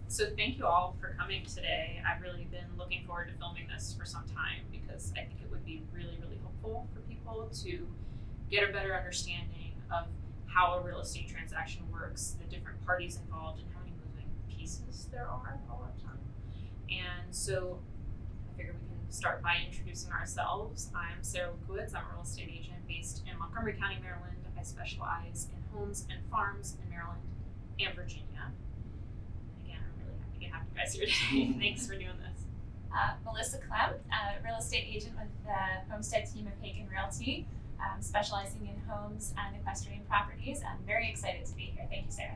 So thank you all for coming today. I've really been looking forward to filming this for some time because I think it would be really, really helpful for people to get a better understanding of how a real estate transaction works, the different parties involved, and how many moving pieces there are all the time. And so I figure we can start by introducing ourselves. I'm Sarah Lukowitz. I'm a real estate agent based in Montgomery County, Maryland. I specialize in homes and farms in Maryland and Virginia. Again, I'm really happy to have you guys here today. Thanks for doing this. Melissa Clem, real estate agent with the Homestead team of Hagen Realty, specializing in homes and equestrian properties. I'm very excited to be here. Thank you, Sarah.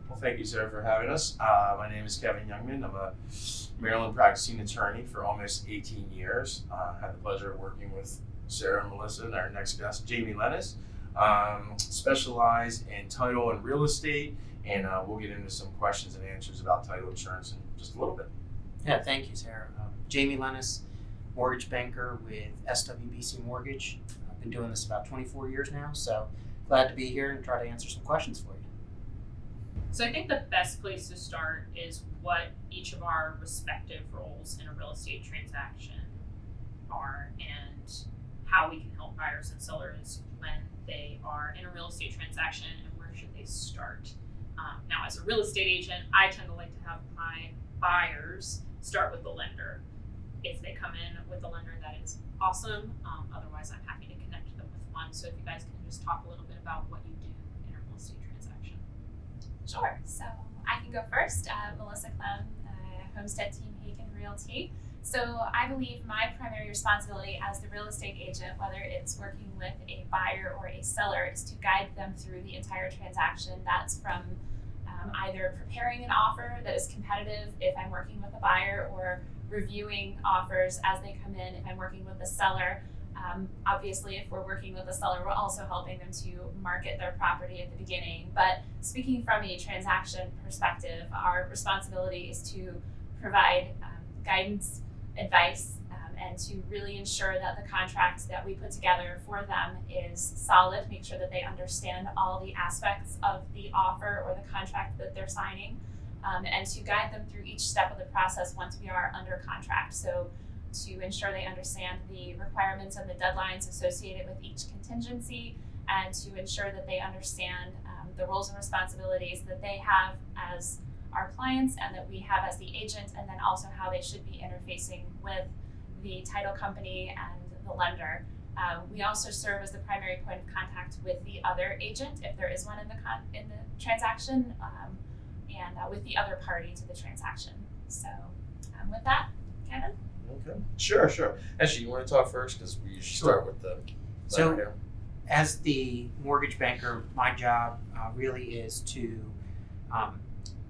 Well, thank you, Sarah, for having us. My name is Kevin Youngman. I'm a Maryland practicing attorney for almost 18 years. Had the pleasure of working with Sarah and Melissa and our next guest, Jamie Lennis. Specialize in title and real estate, and we'll get into some questions and answers about title insurance in just a little bit. Yeah, thank you, Sarah. Jamie Lennis, mortgage banker with SWBC Mortgage. I've been doing this about 24 years now, so glad to be here and try to answer some questions for you. So I think the best place to start is what each of our respective roles in a real estate transaction are and how we can help buyers and sellers when they are in a real estate transaction and where should they start. Now, as a real estate agent, I tend to like to have my buyers start with the lender. If they come in with a lender, that is awesome. Otherwise, I'm happy to connect them with one. So if you guys can just talk a little bit about what you do in a real estate transaction. Sure. So I can go first. Melissa Clem, Homestead team Hagen Realty. So I believe my primary responsibility as the real estate agent, whether it's working with a buyer or a seller, is to guide them through the entire transaction. That's from either preparing an offer that is competitive if I'm working with a buyer, or reviewing offers as they come in if I'm working with a seller. Obviously, if we're working with a seller, we're also helping them to market their property at the beginning. But speaking from a transaction perspective, our responsibility is to provide guidance, advice, and to really ensure that the contract that we put together for them is solid, make sure that they understand all the aspects of the offer or the contract that they're signing, and to guide them through each step of the process once we are under contract. So to ensure they understand the requirements and the deadlines associated with each contingency, and to ensure that they understand the roles and responsibilities that they have as our clients and that we have as the agent, and then also how they should be interfacing with the title company and the lender. We also serve as the primary point of contact with the other agent, if there is one in the transaction, and with the other party to the transaction. So with that, Kevin? Okay. Sure. Actually, you want to talk first because we usually start with the So, here. as the mortgage banker, my job really is to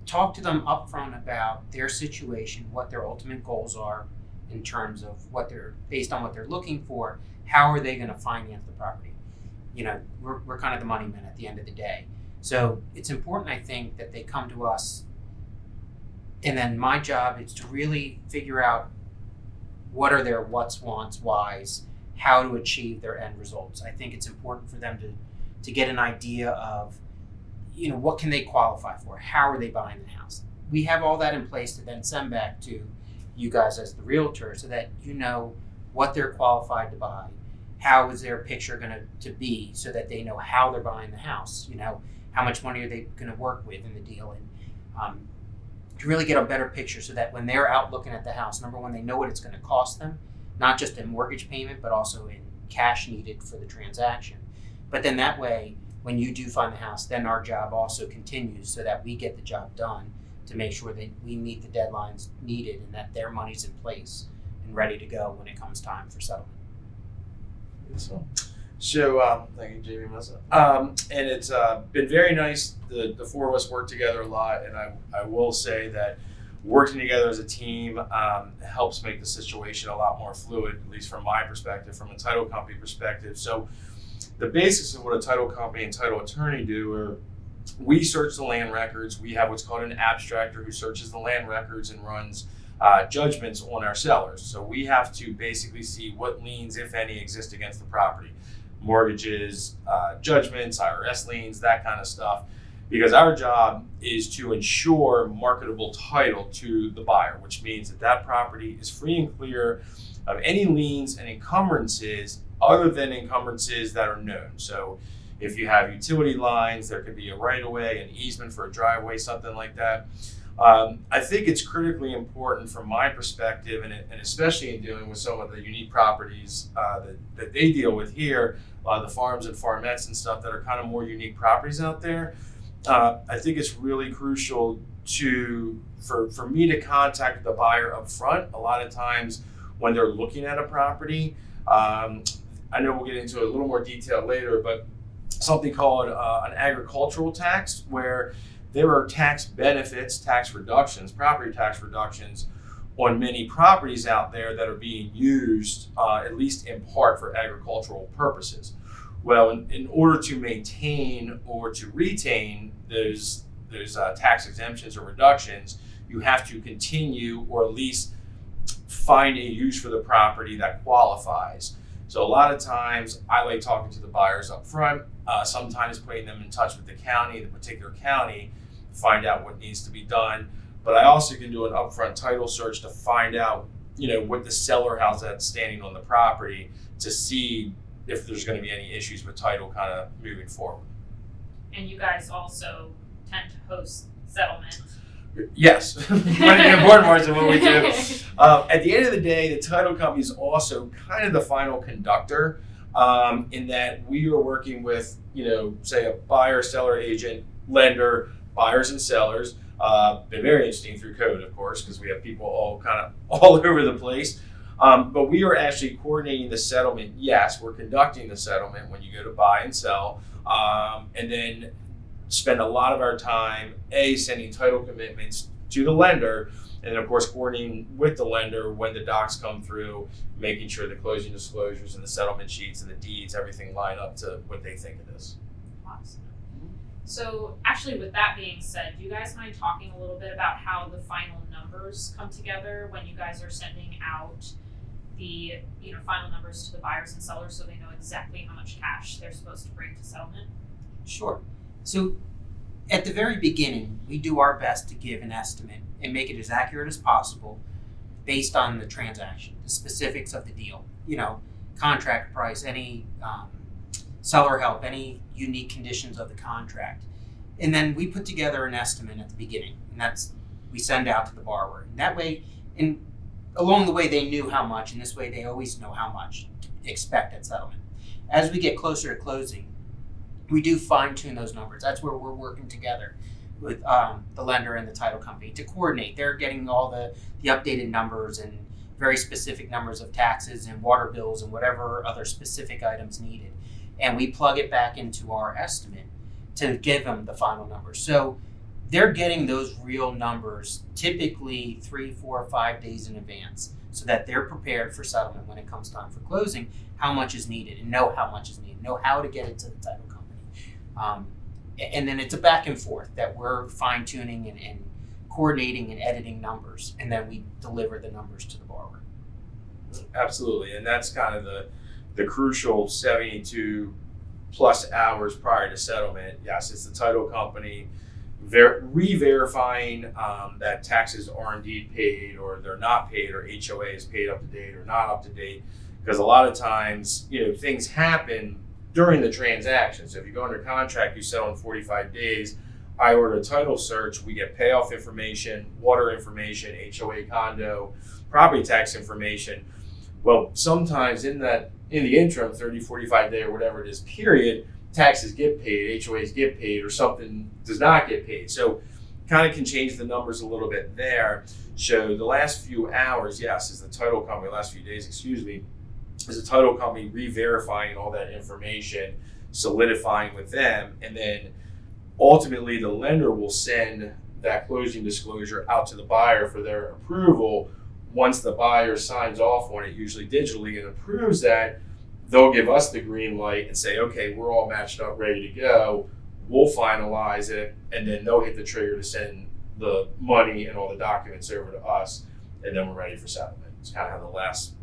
talk to them upfront about their situation, what their ultimate goals are in terms of based on what they're looking for, how are they going to finance the property? You know, we're kind of the money men at the end of the day. So it's important, I think, that they come to us, and then my job is to really figure out what are their what's, wants, whys, how to achieve their end results. I think it's important for them to get an idea of, you know, what can they qualify for? How are they buying the house? We have all that in place to then send back to you guys as the realtor so that you know what they're qualified to buy, how is their picture going to be so that they know how they're buying the house, you know, how much money are they going to work with in the deal, and to really get a better picture so that when they're out looking at the house, number one, they know what it's going to cost them, not just in mortgage payment, but also in cash needed for the transaction. But then that way, when you do find the house, then our job also continues so that we get the job done to make sure that we meet the deadlines needed and that their money's in place and ready to go when it comes time for settlement. So thank you, Jamie and Melissa. And it's been very nice. The four of us work together a lot, and I will say that working together as a team helps make the situation a lot more fluid, at least from my perspective, from a title company perspective. So the basics of what a title company and title attorney do are we search the land records. We have what's called an abstractor who searches the land records and runs judgments on our sellers. So we have to basically see what liens, if any, exist against the property. Mortgages, judgments, IRS liens, that kind of stuff. because our job is to ensure marketable title to the buyer, which means that that property is free and clear of any liens and encumbrances other than encumbrances that are known. So if you have utility lines, there could be a right-of-way, an easement for a driveway, something like that. I think it's critically important from my perspective, and especially in dealing with some of the unique properties that they deal with here, the farms and farmettes and stuff that are kind of more unique properties out there. I think it's really crucial for me to contact the buyer up front. A lot of times when they're looking at a property, I know we'll get into a little more detail later, but something called an agricultural tax, where there are tax benefits, tax reductions, property tax reductions on many properties out there that are being used, at least in part, for agricultural purposes. Well, in order to maintain or to retain those tax exemptions or reductions, you have to continue or at least find a use for the property that qualifies. So a lot of times I like talking to the buyers up front, sometimes putting them in touch with the county, the particular county, to find out what needs to be done. But I also can do an upfront title search to find out, what the seller has outstanding on the property, to see if there's going to be any issues with title kind of moving forward. And you guys also tend to host settlement. Yes, one of the important parts of what we do. At the end of the day, the title company is also kind of the final conductor, in that we are working with, say a buyer, seller, agent, lender, buyers and sellers. Been very interesting through COVID, of course, because we have people all over the place. But we are actually coordinating the settlement. Yes, we're conducting the settlement when you go to buy and sell, and then spend a lot of our time sending title commitments to the lender, and then of course coordinating with the lender when the docs come through, making sure the closing disclosures and the settlement sheets and the deeds, everything line up to what they think it is. Awesome. So actually, with that being said, do you guys mind talking a little bit about how the final numbers come together when you guys are sending out the final numbers to the buyers and sellers, so they know exactly how much cash they're supposed to bring to settlement? Sure. So at the very beginning, we do our best to give an estimate and make it as accurate as possible based on the transaction, the specifics of the deal, contract price, any seller help, any unique conditions of the contract. And then we put together an estimate at the beginning, and we send out to the borrower. And that way, and along the way, they knew how much, and this way they always know how much to expect at settlement. As we get closer to closing, we do fine-tune those numbers. That's where we're working together with the lender and the title company to coordinate. They're getting all the updated numbers and very specific numbers of taxes and water bills and whatever other specific items needed. And we plug it back into our estimate to give them the final numbers. So they're getting those real numbers typically 3, 4, 5 days in advance, so that they're prepared for settlement when it comes time for closing, how much is needed, and know how much is needed, know how to get it to the title company. And then it's a back and forth that we're fine-tuning and coordinating and editing numbers, and then we deliver the numbers to the borrower. Absolutely, and that's kind of the crucial 72 plus hours prior to settlement. Yes, it's the title company re-verifying that taxes are indeed paid, or they're not paid, or HOA is paid up to date or not up to date, because a lot of times things happen during the transaction. So if you go under contract, you settle in 45 days. I order a title search, we get payoff information, water information, HOA condo, property tax information. Well, sometimes in the interim, 30, 45 day or whatever it is period, taxes get paid, HOAs get paid, or something does not get paid. So kind of can change the numbers a little bit there. So the last few hours, yes, is the title company, last few days, is the title company re-verifying all that information, solidifying with them, and then ultimately the lender will send that closing disclosure out to the buyer for their approval. Once the buyer signs off on it, usually digitally, and approves that, they'll give us the green light and say, okay, we're all matched up, ready to go. We'll finalize it, and then they'll hit the trigger to send the money and all the documents over to us, and then we're ready for settlement. It's kind of how the last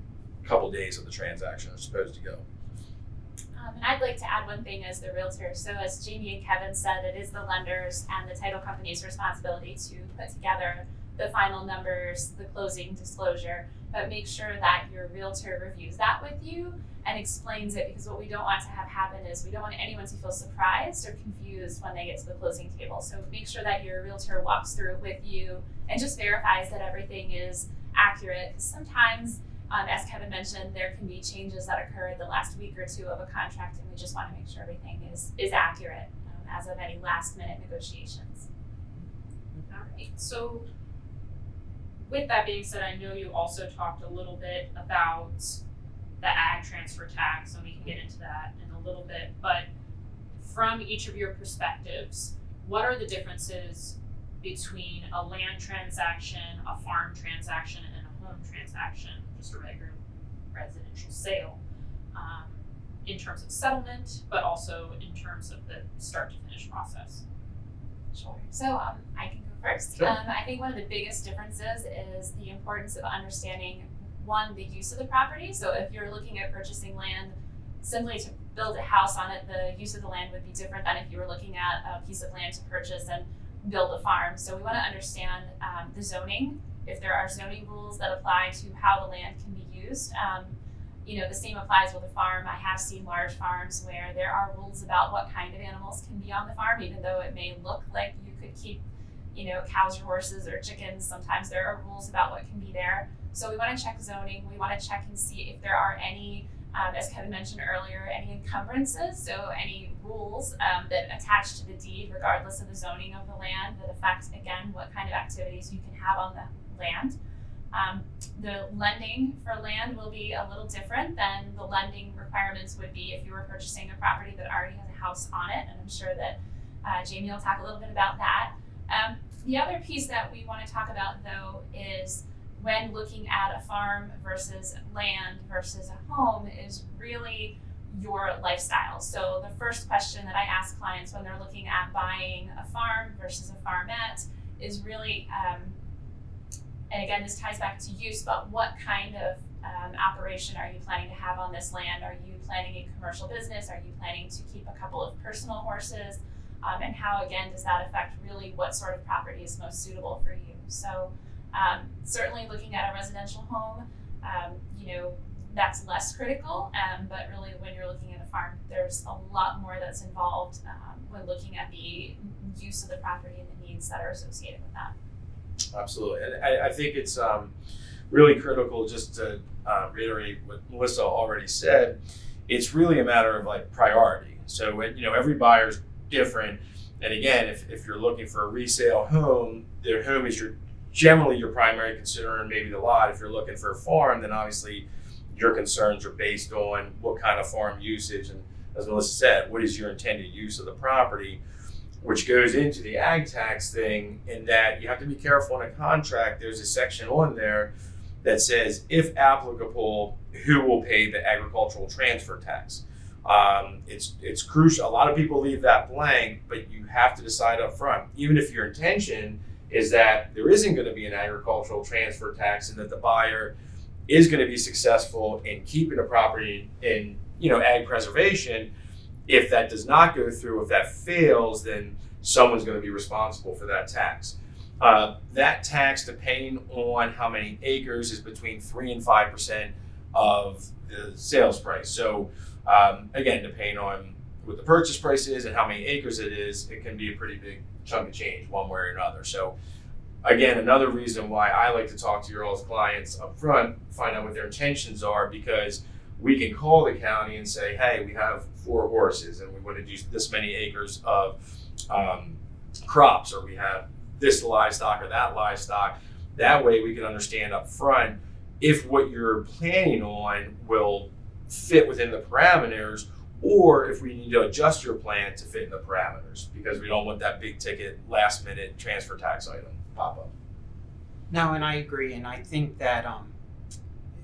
couple days of the transaction are supposed to go. And I'd like to add one thing as the realtor. So as Jamie and Kevin said, it is the lenders and the title company's responsibility to put together the final numbers, the closing disclosure, but make sure that your realtor reviews that with you and explains it, because what we don't want to have happen is we don't want anyone to feel surprised or confused when they get to the closing table. So make sure that your realtor walks through it with you and just verifies that everything is accurate. Sometimes, as Kevin mentioned, there can be changes that occur the last week or two of a contract, and we just want to make sure everything is accurate as of any last minute negotiations. All right. So with that being said, I know you also talked a little bit about the ag transfer tax, and we can get into that in a little bit, but from each of your perspectives, what are the differences between a land transaction, a farm transaction, and a home transaction, just a regular residential sale, in terms of settlement, but also in terms of the start to finish process? Sure. So I can go first. Sure. I think one of the biggest differences is the importance of understanding, one, the use of the property. So if you're looking at purchasing land simply to build a house on it, the use of the land would be different than if you were looking at a piece of land to purchase and build a farm. So we want to understand the zoning, if there are zoning rules that apply to how the land can be used. The same applies with a farm. I have seen large farms where there are rules about what kind of animals can be on the farm, even though it may look like you could keep, cows or horses or chickens. Sometimes there are rules about what can be there. So we want to check zoning. We want to check and see if there are any, as Kevin mentioned earlier, any encumbrances, so any rules that attach to the deed, regardless of the zoning of the land, that affect, again, what kind of activities you can have on the land. The lending for land will be a little different than the lending requirements would be if you were purchasing a property that already has a house on it, and I'm sure that Jamie will talk a little bit about that. The other piece that we want to talk about, though, is when looking at a farm versus land versus a home is really your lifestyle. So the first question that I ask clients when they're looking at buying a farm versus a farmette is really, and again, this ties back to use, but what kind of operation are you planning to have on this land? Are you planning a commercial business? Are you planning to keep a couple of personal horses? And how, again, does that affect really what sort of property is most suitable for you? So certainly looking at a residential home, that's less critical, but really when you're looking at a farm, there's a lot more that's involved when looking at the use of the property and the needs that are associated with that. Absolutely, and I think it's really critical, just to reiterate what Melissa already said. It's really a matter of like priority. So every buyer's different, and again, if you're looking for a resale home, their home is generally your primary concern, maybe the lot. If you're looking for a farm, then obviously your concerns are based on what kind of farm usage, and as Melissa said, what is your intended use of the property, which goes into the ag tax thing, in that you have to be careful in a contract. There's a section on there that says, if applicable, who will pay the agricultural transfer tax. It's crucial. A lot of people leave that blank, but you have to decide up front, even if your intention is that there isn't going to be an agricultural transfer tax and that the buyer is going to be successful in keeping the property in ag preservation. If that does not go through, if that fails, then someone's going to be responsible for that tax. That tax, depending on how many acres, is between 3 and 5% of the sales price. So again, depending on what the purchase price is and how many acres it is, it can be a pretty big chunk of change one way or another. So again, another reason why I like to talk to your all's clients up front, find out what their intentions are, because we can call the county and say, hey, we have 4 horses and we want to do this many acres of crops, or we have this livestock or that livestock. That way we can understand up front if what you're planning on will fit within the parameters, or if we need to adjust your plan to fit in the parameters, because we don't want that big ticket last minute transfer tax item pop up. No, and I agree, and I think that,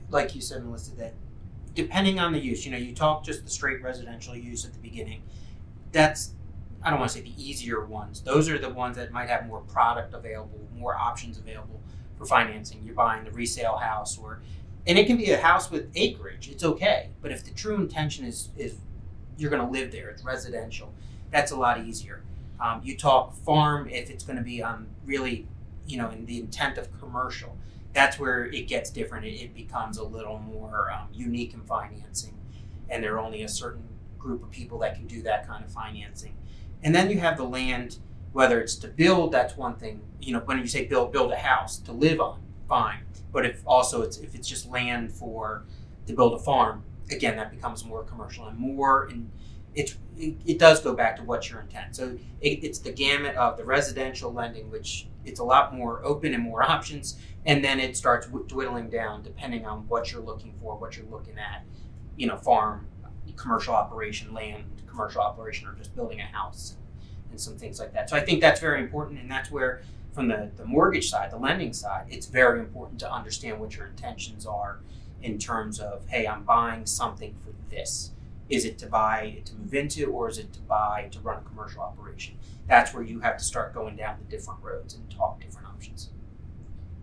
like you said, Melissa, that depending on the use, you talk just the straight residential use at the beginning. That's, I don't want to say the easier ones. Those are the ones that might have more product available, more options available for financing. You're buying the resale house, and it can be a house with acreage. It's okay, but if the true intention is you're going to live there. It's residential. That's a lot easier. You talk farm if it's going to be on really, in the intent of commercial. That's where it gets different. It becomes a little more unique in financing, and there are only a certain group of people that can do that kind of financing. And then you have the land, whether it's to build, that's one thing. When you say build a house to live on, fine. But if it's just land to build a farm, again, that becomes more commercial and more. And it does go back to what's your intent. So it's the gamut of the residential lending, which it's a lot more open and more options. And then it starts dwindling down depending on what you're looking for, what you're looking at. Farm, commercial operation, land, commercial operation, or just building a house and some things like that. So I think that's very important, and that's where, from the mortgage side, the lending side, it's very important to understand what your intentions are in terms of, hey, I'm buying something for this. Is it to buy to move into, or is it to buy to run a commercial operation? That's where you have to start going down the different roads and talk different options.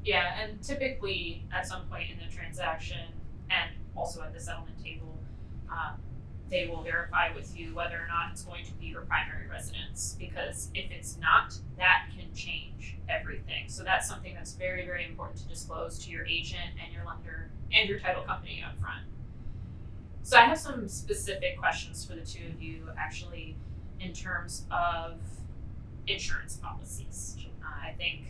Yeah, and typically at some point in the transaction and also at the settlement table, they will verify with you whether or not it's going to be your primary residence, because if it's not, that can change everything. So that's something that's very, very important to disclose to your agent and your lender and your title company up front. So I have some specific questions for the two of you, actually, in terms of insurance policies. I think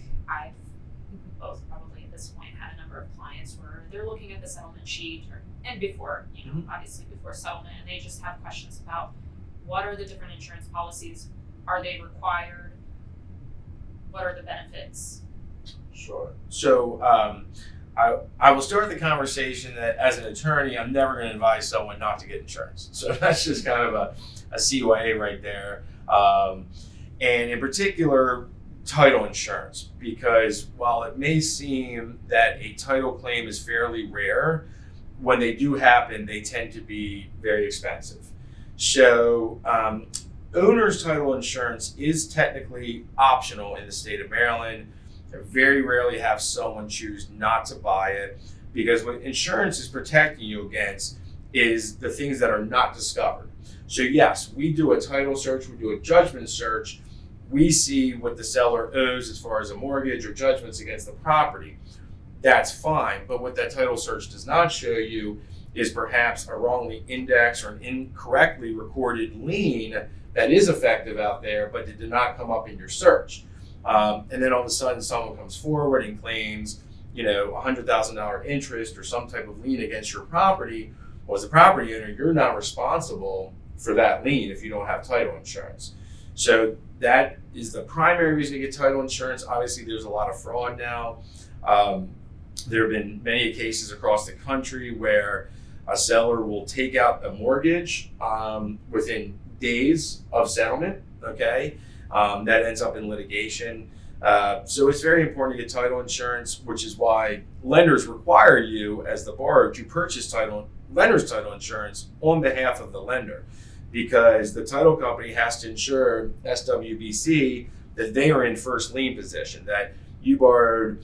we both probably at this point had a number of clients where they're looking at the settlement sheet and before, obviously before settlement, and they just have questions about what are the different insurance policies, are they required, what are the benefits? Sure. So I will start the conversation that as an attorney, I'm never going to advise someone not to get insurance. So that's just kind of a CYA right there. And in particular, title insurance, because while it may seem that a title claim is fairly rare, when they do happen, they tend to be very expensive. So owner's title insurance is technically optional in the state of Maryland. I very rarely have someone choose not to buy it, because what insurance is protecting you against is the things that are not discovered. So yes, we do a title search, we do a judgment search, we see what the seller owes as far as a mortgage or judgments against the property. That's fine, but what that title search does not show you is perhaps a wrongly indexed or an incorrectly recorded lien that is effective out there, but it did not come up in your search. And then all of a sudden someone comes forward and claims, $100,000 interest or some type of lien against your property. Well, as a property owner, you're not responsible for that lien if you don't have title insurance. So that is the primary reason to get title insurance. Obviously, there's a lot of fraud now. There have been many cases across the country where a seller will take out a mortgage within days of settlement, okay? That ends up in litigation. So it's very important to get title insurance, which is why lenders require you as the borrower to purchase lender's title insurance on behalf of the lender, because the title company has to ensure SWBC that they are in first lien position, that you borrowed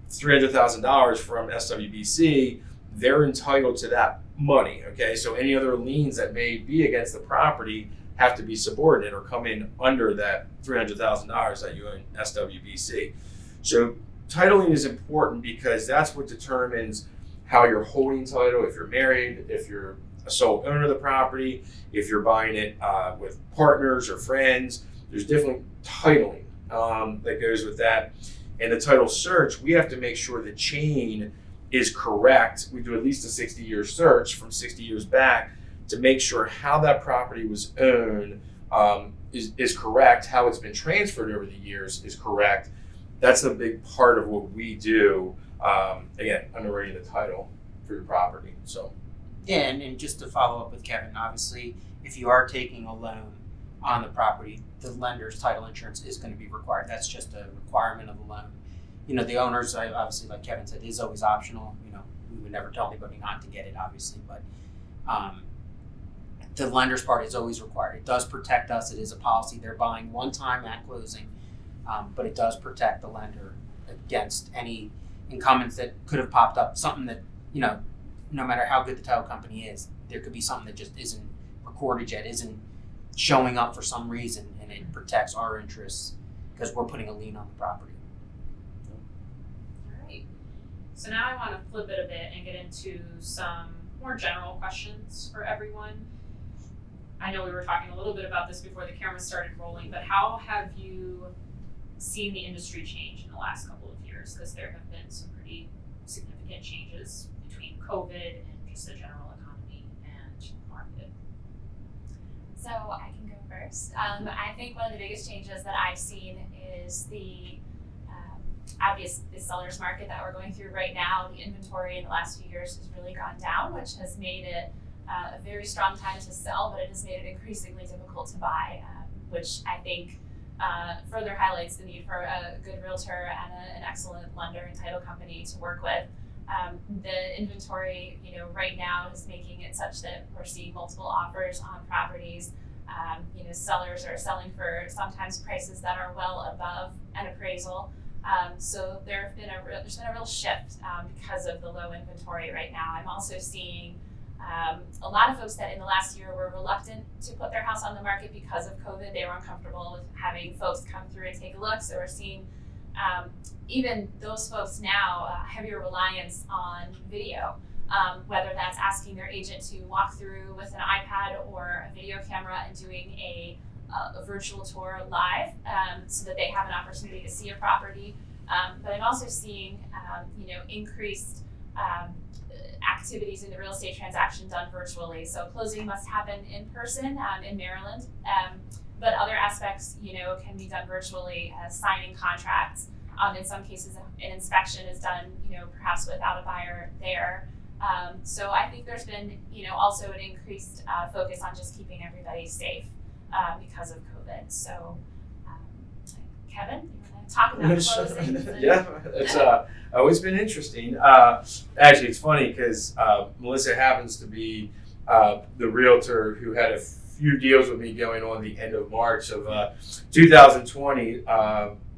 $300,000 from SWBC, they're entitled to that money, okay? So any other liens that may be against the property have to be subordinate or come in under that $300,000 that you owe in SWBC. So titling is important because that's what determines how you're holding title, if you're married, if you're a sole owner of the property, if you're buying it with partners or friends. There's different titling that goes with that. And the title search, we have to make sure the chain is correct. We do at least a 60-year search from 60 years back to make sure how that property was owned is correct, how it's been transferred over the years is correct. That's a big part of what we do, again, underwriting the title for your property. So, yeah, and just to follow up with Kevin, obviously, if you are taking a loan on the property, the lender's title insurance is going to be required. That's just a requirement of the loan. The owners, obviously, like Kevin said, is always optional. We would never tell anybody not to get it, obviously, but the lender's part is always required. It does protect us. It is a policy. They're buying one time at closing, but it does protect the lender against any incumbents that could have popped up. Something that, no matter how good the title company is, there could be something that just isn't cordage that isn't showing up for some reason, and it protects our interests because we're putting a lien on the property. All right. So now I want to flip it a bit and get into some more general questions for everyone. I know we were talking a little bit about this before the camera started rolling, but how have you seen the industry change in the last couple of years? Because there have been some pretty significant changes between COVID and just the general economy and market. So I can go first. I think one of the biggest changes that I've seen is the obvious seller's market that we're going through right now. The inventory in the last few years has really gone down, which has made it a very strong time to sell, but it has made it increasingly difficult to buy, which I think further highlights the need for a good realtor and an excellent lender and title company to work with. The inventory, right now is making it such that we're seeing multiple offers on properties. Sellers are selling for sometimes prices that are well above an appraisal. So there's been a real shift because of the low inventory right now. I'm also seeing a lot of folks that in the last year were reluctant to put their house on the market because of COVID. They were uncomfortable with having folks come through and take a look. So we're seeing even those folks now heavier reliance on video, whether that's asking their agent to walk through with an iPad or a video camera and doing a virtual tour live, so that they have an opportunity to see a property. But I'm also seeing increased activities in the real estate transaction done virtually. So closing must happen in person in Maryland, but other aspects, can be done virtually, signing contracts. In some cases, an inspection is done, perhaps without a buyer there. So I think there's been, also an increased focus on just keeping everybody safe because of COVID. So, Kevin, you want to talk about closing? Yeah, it's always been interesting. Actually, it's funny because Melissa happens to be the realtor who had a few deals with me going on the end of March of 2020,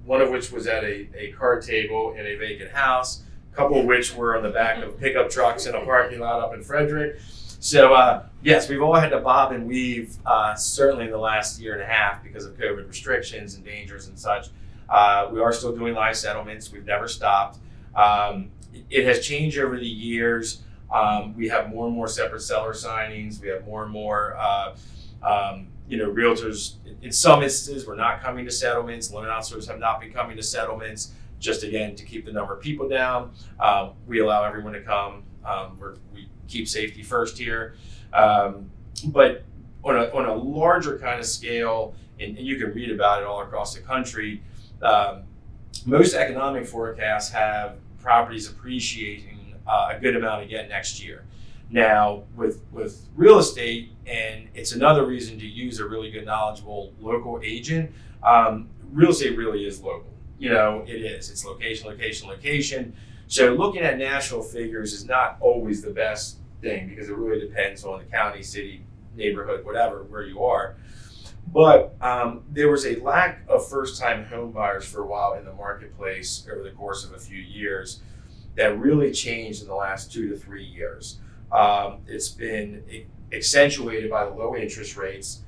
one of which was at a card table in a vacant house, a couple of which were on the back of pickup trucks in a parking lot up in Frederick. So yes, we've all had to bob and weave, certainly in the last year and a half because of COVID restrictions and dangers and such. We are still doing live settlements. We've never stopped. It has changed over the years. We have more and more separate seller signings. We have more and more, realtors. In some instances, we're not coming to settlements. Loan officers have not been coming to settlements, just again to keep the number of people down. We allow everyone to come. We keep safety first here. But on a larger kind of scale, and you can read about it all across the country, most economic forecasts have properties appreciating a good amount again next year. Now, with real estate, and it's another reason to use a really good, knowledgeable local agent, real estate really is local. It is. It's location, location, location. So looking at national figures is not always the best thing because it really depends on the county, city, neighborhood, whatever, where you are. But there was a lack of first-time home buyers for a while in the marketplace over the course of a few years that really changed in the last 2 to 3 years. It's been accentuated by the low interest rates,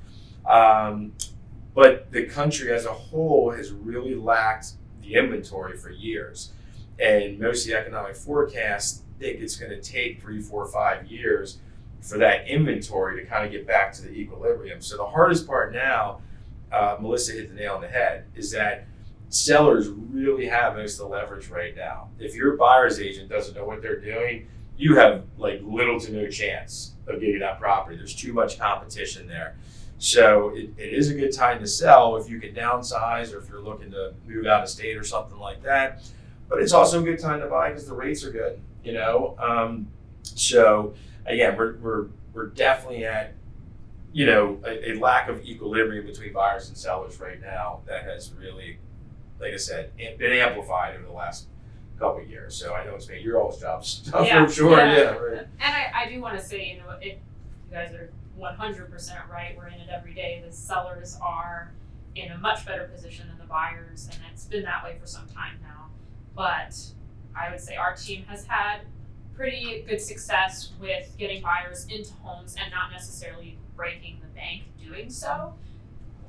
but the country as a whole has really lacked the inventory for years. And most of the economic forecasts think it's going to take 3, 4, 5 years for that inventory to kind of get back to the equilibrium. So the hardest part now, Melissa hit the nail on the head, is that sellers really have most of the leverage right now. If your buyer's agent doesn't know what they're doing, you have little to no chance of getting that property. There's too much competition there. So it is a good time to sell if you can downsize or if you're looking to move out of state or something like that. But it's also a good time to buy because the rates are good, So again, we're definitely at, a lack of equilibrium between buyers and sellers right now that has really, like I said, been amplified over the last couple of years. So I know it's made your all's jobs tough for sure. Yeah, right. And I do want to say, if you guys are 100% right, we're in it every day. The sellers are in a much better position than the buyers, and it's been that way for some time now. But I would say our team has had pretty good success with getting buyers into homes and not necessarily breaking the bank doing so.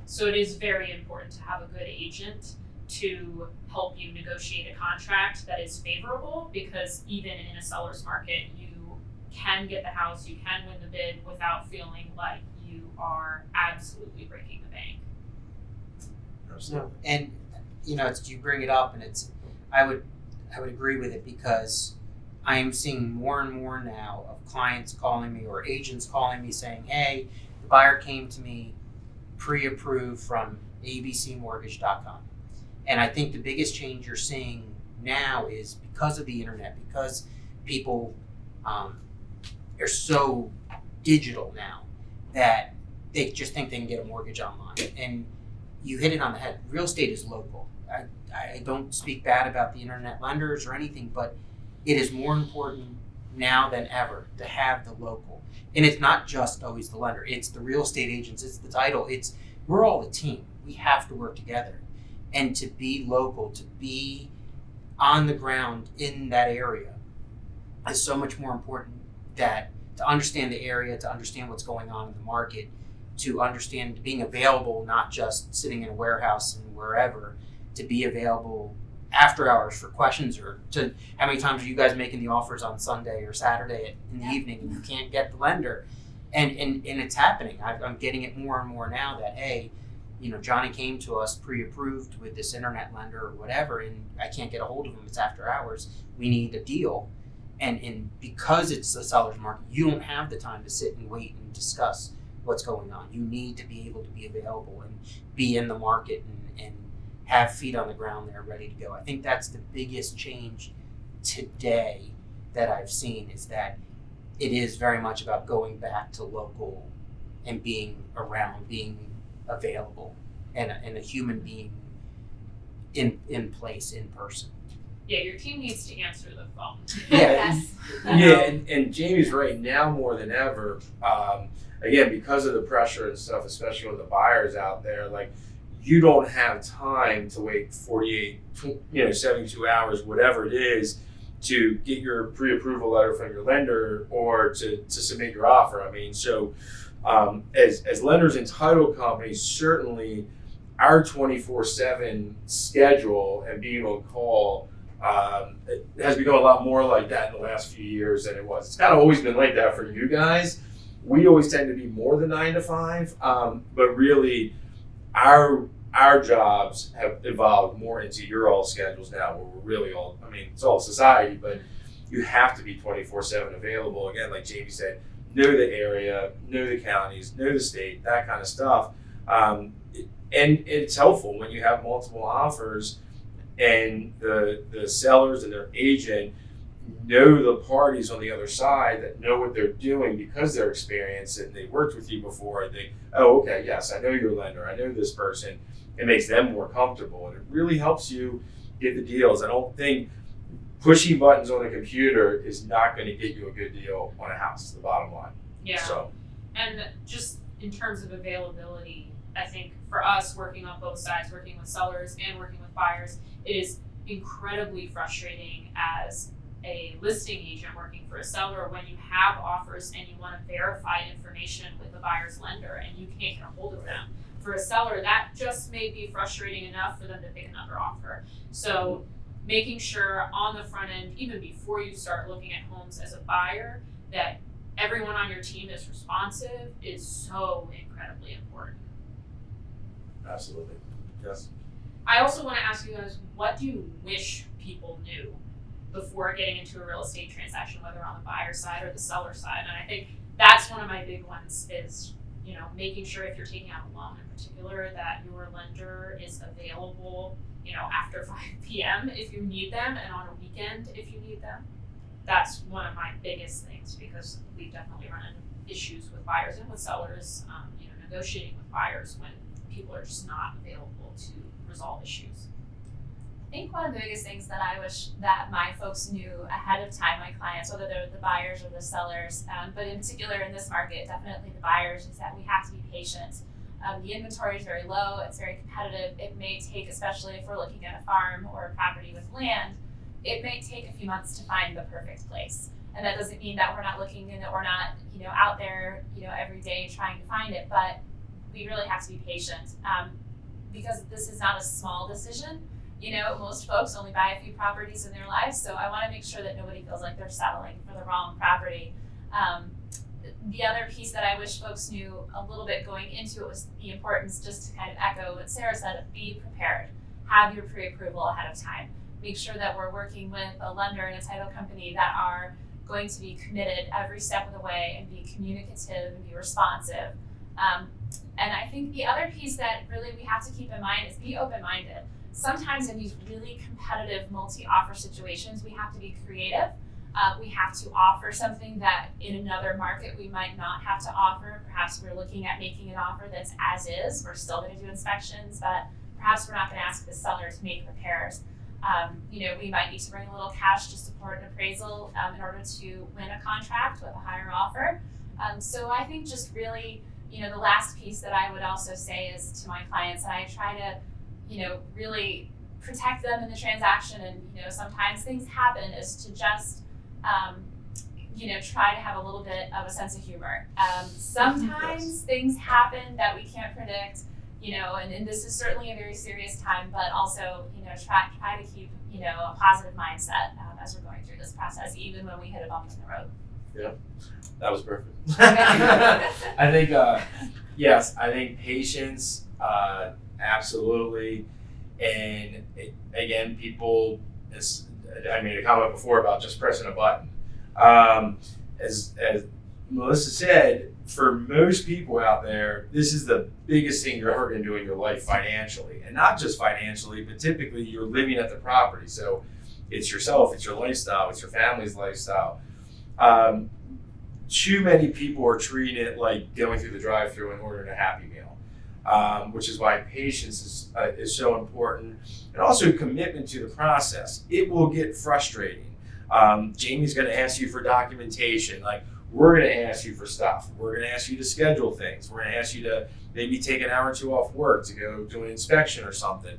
So it is very important to have a good agent to help you negotiate a contract that is favorable, because even in a seller's market, you can get the house, you can win the bid without feeling like you are absolutely breaking the bank. No, and you bring it up, and I would agree with it, because I am seeing more and more now of clients calling me or agents calling me saying, hey, the buyer came to me pre-approved from abcmortgage.com. And I think the biggest change you're seeing now is because of the internet, because people are so digital now that they just think they can get a mortgage online. And you hit it on the head. Real estate is local. I don't speak bad about the internet lenders or anything, but it is more important now than ever to have the local. And it's not just always the lender. It's the real estate agents. It's the title. We're all a team. We have to work together. And to be local, to be on the ground in that area is so much more important, that to understand the area, to understand what's going on in the market, to understand being available, not just sitting in a warehouse and wherever, to be available after hours for questions, or to how many times are you guys making the offers on Sunday or Saturday in the evening and you can't get the lender, and it's happening. I'm getting it more and more now that, hey, Johnny came to us pre-approved with this internet lender or whatever, and I can't get a hold of him. It's after hours. We need a deal. And because it's a seller's market, you don't have the time to sit and wait and discuss what's going on. You need to be able to be available and be in the market and have feet on the ground there ready to go. I think that's the biggest change today that I've seen, is that it is very much about going back to local and being around, being available, and a human being in place, in person. Yeah, your team needs to answer the phone. Yeah. Yeah, and Jamie's right, now more than ever. Again, because of the pressure and stuff, especially with the buyers out there, like, you don't have time to wait 48, 72 hours, whatever it is, to get your pre-approval letter from your lender or to submit your offer. I mean, so as lenders and title companies, certainly our 24/7 schedule and being on call it has become a lot more like that in the last few years than it was. It's kind of always been like that for you guys. We always tend to be more than 9 to 5, but really our jobs have evolved more into your all schedules now, where we're really all, I mean, it's all society, but you have to be 24/7 available. Again, like Jamie said, know the area, know the counties, know the state, that kind of stuff. And it's helpful when you have multiple offers and the sellers and their agent know the parties on the other side that know what they're doing because they're experienced and they worked with you before. And okay, yes, I know your lender, I know this person. It makes them more comfortable, and it really helps you get the deals. I don't think pushing buttons on a computer is not going to get you a good deal on a house, the bottom line. Yeah. So, and just in terms of availability, I think for us, working on both sides, working with sellers and working with buyers, it is incredibly frustrating as a listing agent working for a seller when you have offers and you want to verify information with the buyer's lender and you can't get a hold of them. For a seller, that just may be frustrating enough for them to pick another offer. So making sure on the front end, even before you start looking at homes as a buyer, that everyone on your team is responsive is so incredibly important. absolutely. Yes. I also want to ask you guys, what do you wish people knew before getting into a real estate transaction, whether on the buyer side or the seller side? And I think that's one of my big ones is, making sure if you're taking out a loan in particular that your lender is available, after 5 p.m. if you need them and on a weekend if you need them. That's one of my biggest things, because we definitely run into issues with buyers and with sellers, negotiating with buyers when people are just not available to resolve issues. I think one of the biggest things that I wish that my folks knew ahead of time, my clients, whether they're the buyers or the sellers, but in particular in this market, definitely the buyers, is that we have to be patient. The inventory is very low, it's very competitive. It may take, especially if we're looking at a farm or a property with land, it may take a few months to find the perfect place. And that doesn't mean that we're not looking and that we're not, out there, every day trying to find it, but we really have to be patient, because this is not a small decision. Most folks only buy a few properties in their lives, so I want to make sure that nobody feels like they're settling for the wrong property. The other piece that I wish folks knew a little bit going into it was the importance, just to kind of echo what Sarah said, be prepared. Have your pre-approval ahead of time. Make sure that we're working with a lender and a title company that are going to be committed every step of the way and be communicative and be responsive. And I think the other piece that really we have to keep in mind is be open-minded. Sometimes in these really competitive multi-offer situations, we have to be creative. We have to offer something that in another market we might not have to offer. Perhaps we're looking at making an offer that's as is. We're still going to do inspections, but perhaps we're not going to ask the seller to make repairs. We might need to bring a little cash to support an appraisal in order to win a contract with a higher offer. So I think just really, the last piece that I would also say is to my clients, and I try to, really protect them in the transaction, and sometimes things happen, is to just try to have a little bit of a sense of humor. Sometimes things happen that we can't predict, and this is certainly a very serious time, but also, try to keep, a positive mindset as we're going through this process, even when we hit a bump in the road. Yeah, that was perfect. I think, yes, I think patience, absolutely. And again, people, I made a comment before about just pressing a button. As Melissa said, for most people out there, this is the biggest thing you're ever going to do in your life financially. And not just financially, but typically you're living at the property. So it's yourself, it's your lifestyle, it's your family's lifestyle. Too many people are treating it like going through the drive-thru and ordering a Happy Meal, which is why patience is so important. And also commitment to the process. It will get frustrating. Jamie's going to ask you for documentation. Like, we're going to ask you for stuff. We're going to ask you to schedule things. We're going to ask you to maybe take an hour or two off work to go do an inspection or something.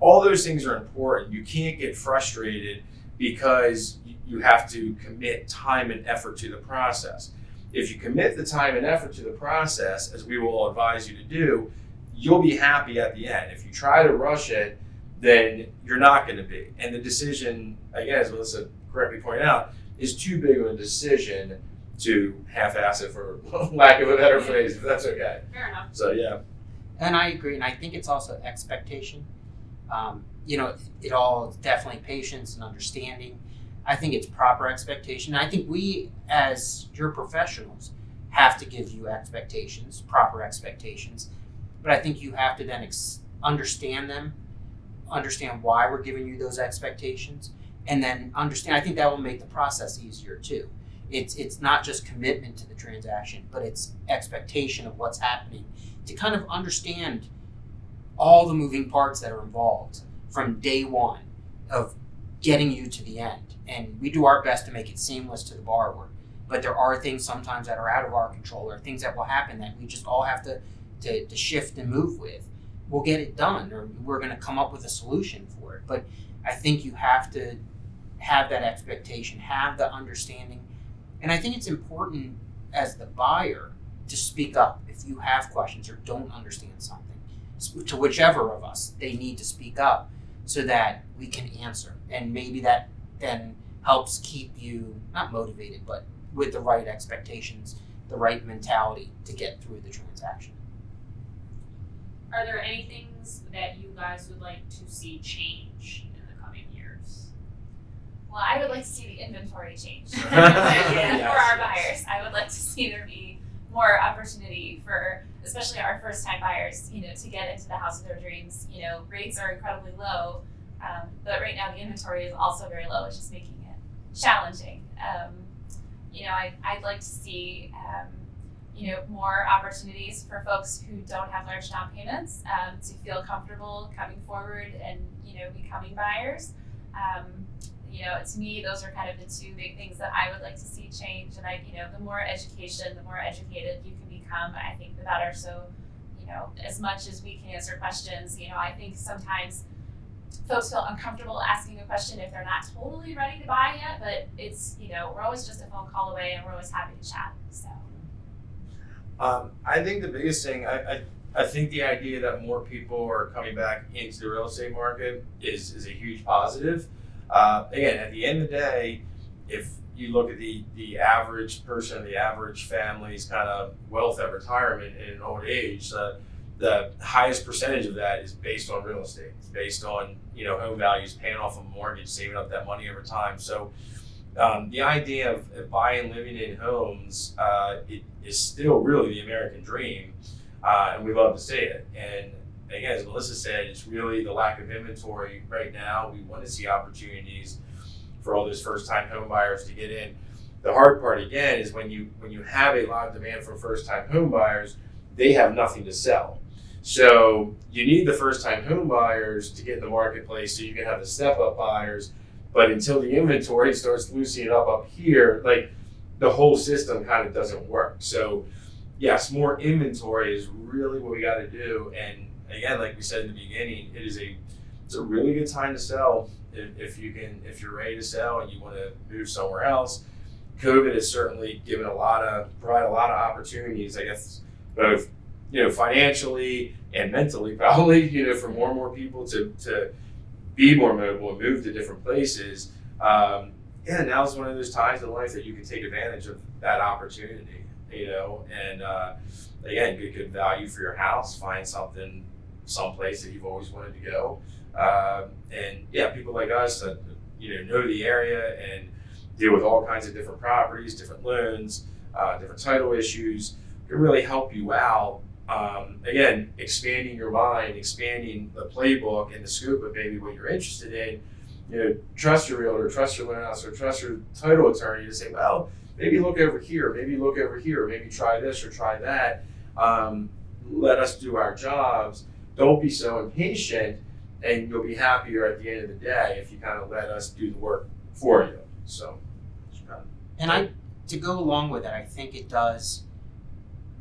All those things are important. You can't get frustrated because you have to commit time and effort to the process. If you commit the time and effort to the process, as we will advise you to do, you'll be happy at the end. If you try to rush it, then you're not going to be. And the decision, again, as Melissa correctly pointed out, is too big of a decision to half-ass it, for lack of a better phrase, if that's okay. Fair enough. So, yeah. And I agree, and I think it's also expectation. It all is definitely patience and understanding. I think it's proper expectation. I think we, as your professionals, have to give you expectations, proper expectations. But I think you have to then understand them, understand why we're giving you those expectations, and then understand. I think that will make the process easier too. It's not just commitment to the transaction, but it's expectation of what's happening to kind of understand all the moving parts that are involved from day one of getting you to the end. And we do our best to make it seamless to the borrower. But there are things sometimes that are out of our control, or things that will happen that we just all have to shift and move with. We'll get it done, or we're going to come up with a solution for it. But I think you have to have that expectation, have the understanding. And I think it's important as the buyer to speak up if you have questions or don't understand something. To whichever of us, they need to speak up so that we can answer. And maybe that then helps keep you, not motivated, but with the right expectations, the right mentality to get through the transaction. Are there any things that you guys would like to see change in the coming years? Well, I would like to see the inventory change for Yes. our buyers. I would like to see there be more opportunity for, especially our first-time buyers, to get into the house of their dreams. Rates are incredibly low, but right now the inventory is also very low, which is making it challenging. I'd like to see, more opportunities for folks who don't have large down payments to feel comfortable coming forward and, becoming buyers. To me, those are kind of the two big things that I would like to see change. And the more education, the more educated you can become, I think the better. So, as much as we can answer questions, I think sometimes folks feel uncomfortable asking a question if they're not totally ready to buy yet, but it's, we're always just a phone call away and we're always happy to chat, so. I think the biggest thing, I think the idea that more people are coming back into the real estate market is a huge positive. Again, at the end of the day, if you look at the average person, the average family's kind of wealth at retirement and in old age, the highest percentage of that is based on real estate. It's based on home values, paying off a mortgage, saving up that money over time. So the idea of buying and living in homes it is still really the American dream, and we love to see it. And again, as Melissa said, it's really the lack of inventory right now. We want to see opportunities for all those first-time home buyers to get in. The hard part again is when you have a lot of demand from first-time home buyers, they have nothing to sell. So you need the first-time home buyers to get in the marketplace so you can have the step-up buyers. But until the inventory starts loosening up here, like the whole system kind of doesn't work. So yes, more inventory is really what we got to do. And again, like we said in the beginning, it's a really good time to sell if you're ready to sell and you want to move somewhere else. COVID has certainly provided a lot of opportunities, I guess, both financially and mentally, probably, for more and more people to be more mobile and move to different places. Now's one of those times in life that you can take advantage of that opportunity, and again, get good value for your house, find someplace that you've always wanted to go. People like us that, know the area and deal with all kinds of different properties, different loans, different title issues, can really help you out. Again, expanding your mind, expanding the playbook and the scope of maybe what you're interested in. Trust your realtor, trust your loan officer, trust your title attorney to say, well, maybe look over here, maybe try this or try that. Let us do our jobs. Don't be so impatient, and you'll be happier at the end of the day if you kind of let us do the work for you. So, to go along with it, I think it does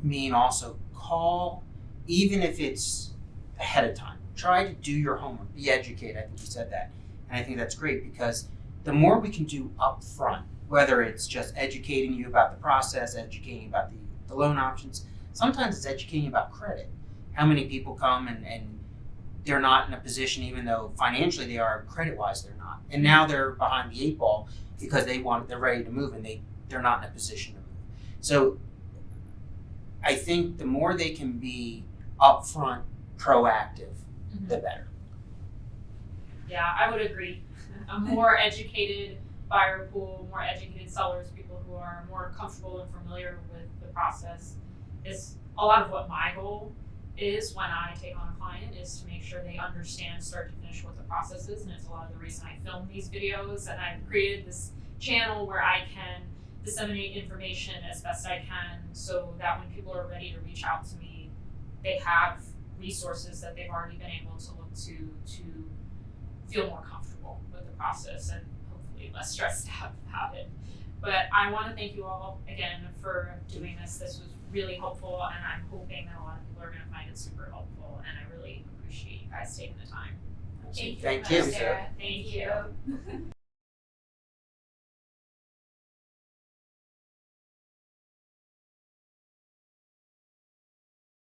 mean also call, even if it's ahead of time. Try to do your homework, be educated. I think you said that. And I think that's great because the more we can do up front, whether it's just educating you about the process, educating you about the loan options, sometimes it's educating you about credit. How many people come and they're not in a position, even though financially they are, credit-wise they're not. And now they're behind the 8 ball because they're ready to move and they're not in a position to move. So I think the more they can be upfront, proactive, the better. Yeah, I would agree. A more educated buyer pool, more educated sellers, people who are more comfortable and familiar with the process is a lot of what my goal is when I take on a client, is to make sure they understand start to finish what the process is. And it's a lot of the reason I film these videos, and I've created this channel where I can disseminate information as best I can so that when people are ready to reach out to me, they have resources that they've already been able to look to feel more comfortable with the process and hopefully less stressed out about it. But I want to thank you all again for doing this. This was really helpful, and I'm hoping that a lot of people are going to find it super helpful, and I really appreciate you guys taking the time. Thank you. Thank you. Sarah. Thank you.